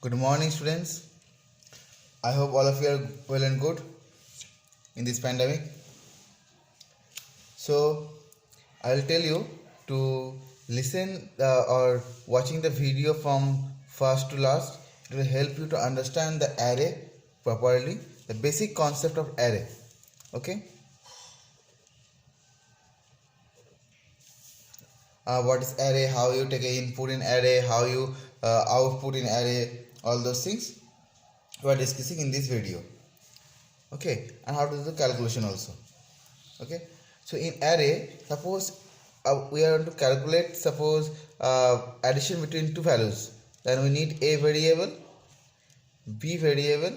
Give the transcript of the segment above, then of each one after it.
Good morning, students. I hope all of you are well and good in this pandemic. So, I will tell you to listen or watching the video from first to last. It will help you to understand the array properly, the basic concept of array. Okay. What is array? How you take an input in array? How you output in array? All those things we are discussing in this video. Okay, and how to do the calculation also. Okay, so in array, suppose we are going to calculate addition between two values, then we need a variable, b variable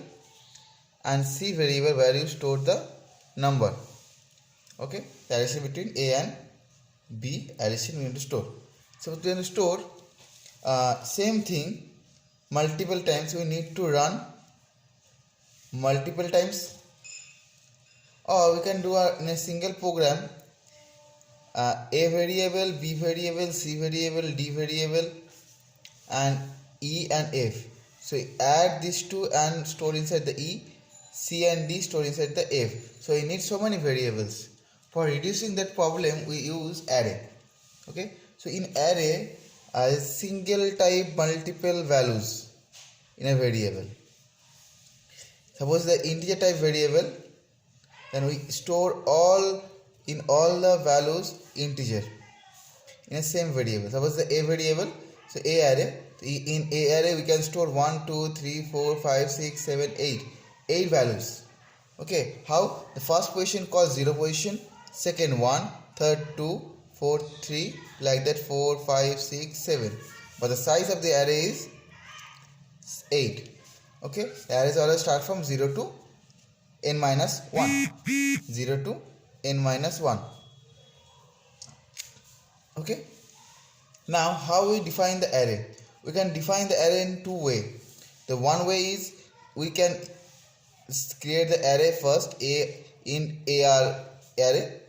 and c variable where you store the number. Okay, the addition between a and b addition we need to store. So we want to store same thing multiple times. We need to run multiple times, or we can do in a single program a variable, b variable, c variable, d variable and e and f. So add these two and store inside the e, c and d store inside the f. So we need so many variables. For reducing that problem we use array. Okay, so in array a single type multiple values in a variable. Suppose the integer type variable, then we store all the values integer in a same variable. Suppose the a variable, so a array. In a array we can store 1, 2, 3, 4, 5, 6, 7, 8 values. Okay, how? The first position calls 0 position, second 1, third 2, fourth 3, like that 4, 5, 6, 7. But the size of the array is 8. Okay, the arrays always start from 0 to n minus 1. 0 to n minus 1. Okay, now how we define the array? We can define the array in two ways. The one way is we can create the array first in AR array.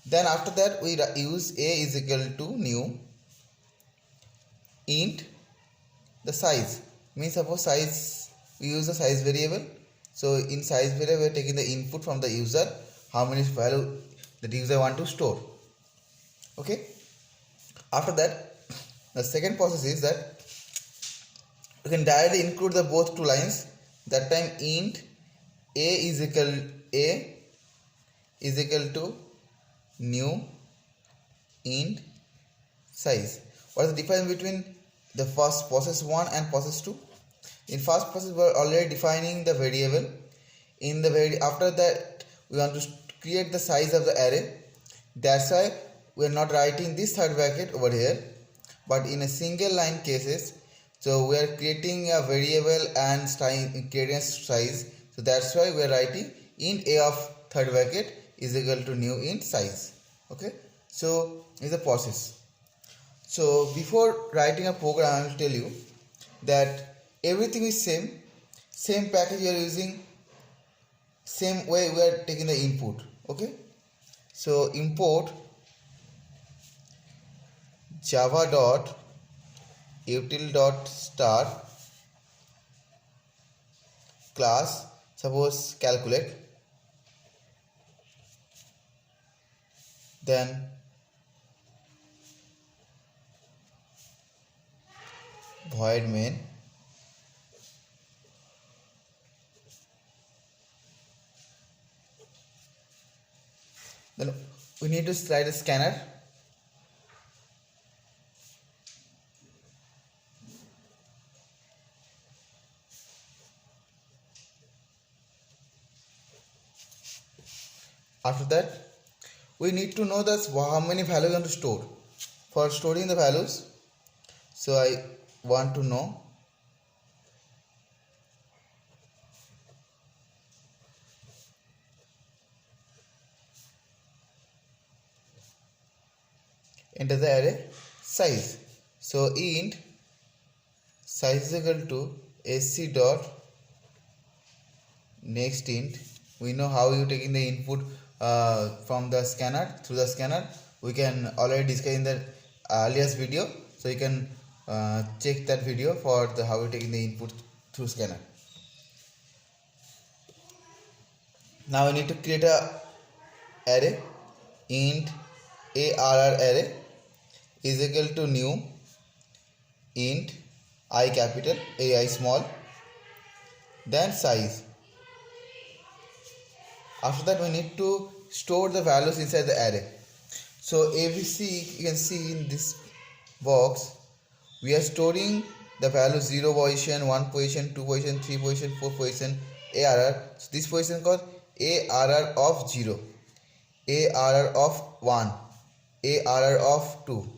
Then after that we use a is equal to new int the size. Means suppose size, we use the size variable. So in size variable we are taking the input from the user, how many value that user want to store. Okay, after that the second process is that you can directly include the both two lines. That time int a is equal to new int size. What is the difference between the first process 1 and process 2? In first process we are already defining the variable. After that we want to create the size of the array. That's why we are not writing this third bracket over here, but in a single line cases, so we are creating a variable and creating a size. So that's why we are writing int a of third bracket is equal to new int size. Okay, so is the process. So before writing a program, I will tell you that everything is same package we are using, same way we are taking the input. Okay, so import java.util.start class, suppose calculate, then void main, then we need to write a scanner. After that we need to know that how many values we want to store. For storing the values, so I want to know enter the array size. So int size is equal to sc dot next int. We know how you taking the input from the scanner, through the scanner. We can already discuss in the earlier video, so you can check that video for the how you taking the input through scanner. Now we need to create a array. Int arr array is equal to new int I capital ai small, then size. After that we need to store the values inside the array. So ABC, you can see in this box we are storing the value 0 position, 1 position, 2 position, 3 position, 4 position, ARR. So this position called ARR of 0, ARR of 1, ARR of 2.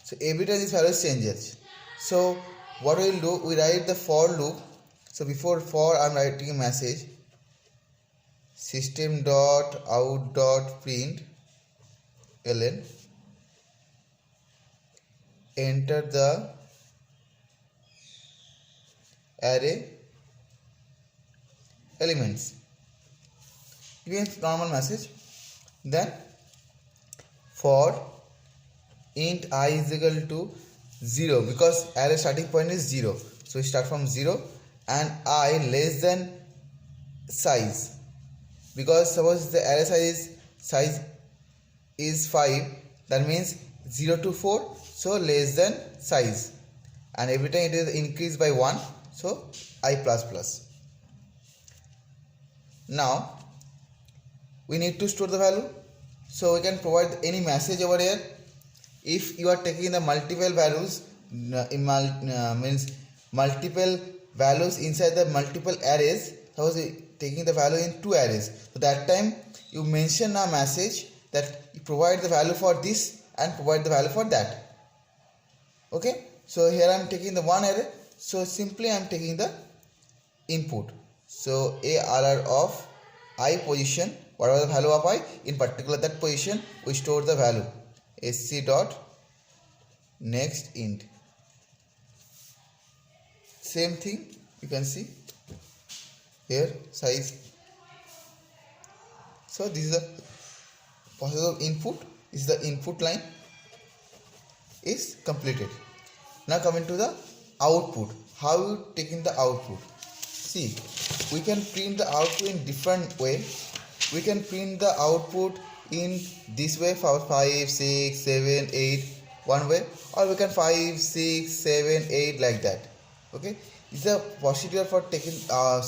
So every time this value changes. So what we will do, we write the for loop. So before for I am writing a message system dot out dot print ln, enter the array elements, give a normal message, then for int I is equal to 0 because array starting point is 0, so we start from 0, and I less than size, because suppose the array size is 5, that means 0 to 4, so less than size, and every time it is increased by 1, so I plus plus. Now we need to store the value, so we can provide any message over here. If you are taking the multiple values, means multiple values inside the multiple arrays, suppose taking the value in 2 arrays, so that time you mention a message that you provide the value for this and provide the value for that. Okay, so here I am taking the one array, so simply I am taking the input. So ARR of I position, whatever the value of I, in particular that position we store the value sc dot next int. Same thing you can see here, size. So this is the process of input. This is the input line is completed. Now coming to the output, how you taking the output. See, we can print the output in different way. We can print the output in this way for 5, 6, 7, 8 one way, or we can 5, 6, 7, 8 like that. Okay, this is a procedure for taking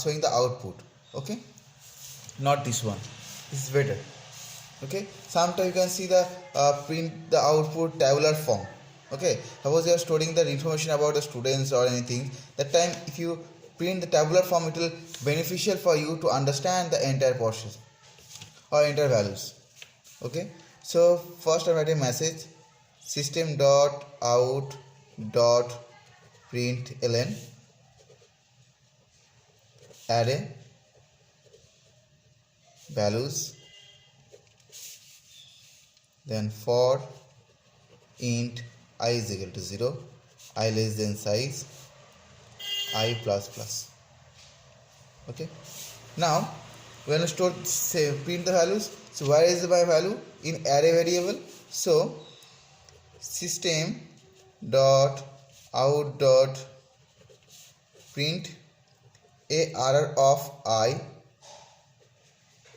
showing the output. Okay, not this one, this is better. Okay, sometimes you can see the print the output tabular form. Okay, suppose you are storing the information about the students or anything, that time if you print the tabular form, it will beneficial for you to understand the entire process or entire values. Okay, so first I write a message system dot out dot print ln array values, then for int I is equal to 0, I less than size, I plus plus. Okay, now when I store print the values, so where is my value? In array variable. So system dot out dot print ARR of I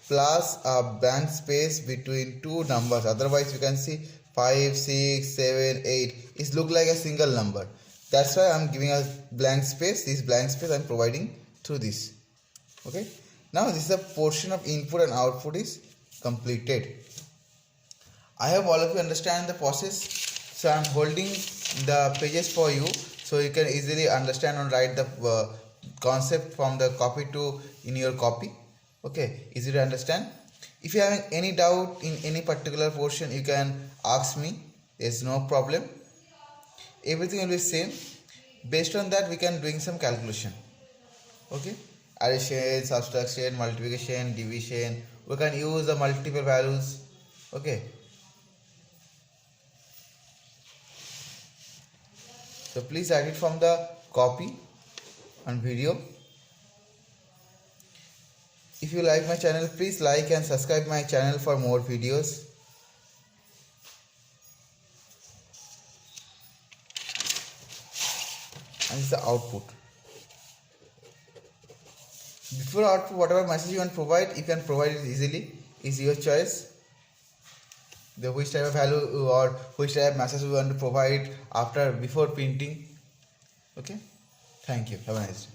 plus a blank space between two numbers, otherwise you can see 5, 6, 7, 8 it look like a single number. That's why I am giving a blank space. This blank space I am providing through this. Okay, now this is a portion of input and output is completed. I hope all of you understand the process. So I am holding the pages for you, so you can easily understand and write the concept from the copy to in your copy. Okay, easy to understand. If you have any doubt in any particular portion, you can ask me. There's no problem. Everything will be same. Based on that, we can doing some calculation. Okay, addition, subtraction, multiplication, division. We can use the multiple values. Okay. So please write it from the copy and video. If you like my channel, please like and subscribe my channel for more videos. and this is the output. Before output, whatever message you want to provide, you can provide it easily. It's your choice. The which type of value or which type of message we want to provide after before printing. Okay. Thank you. Have a nice day.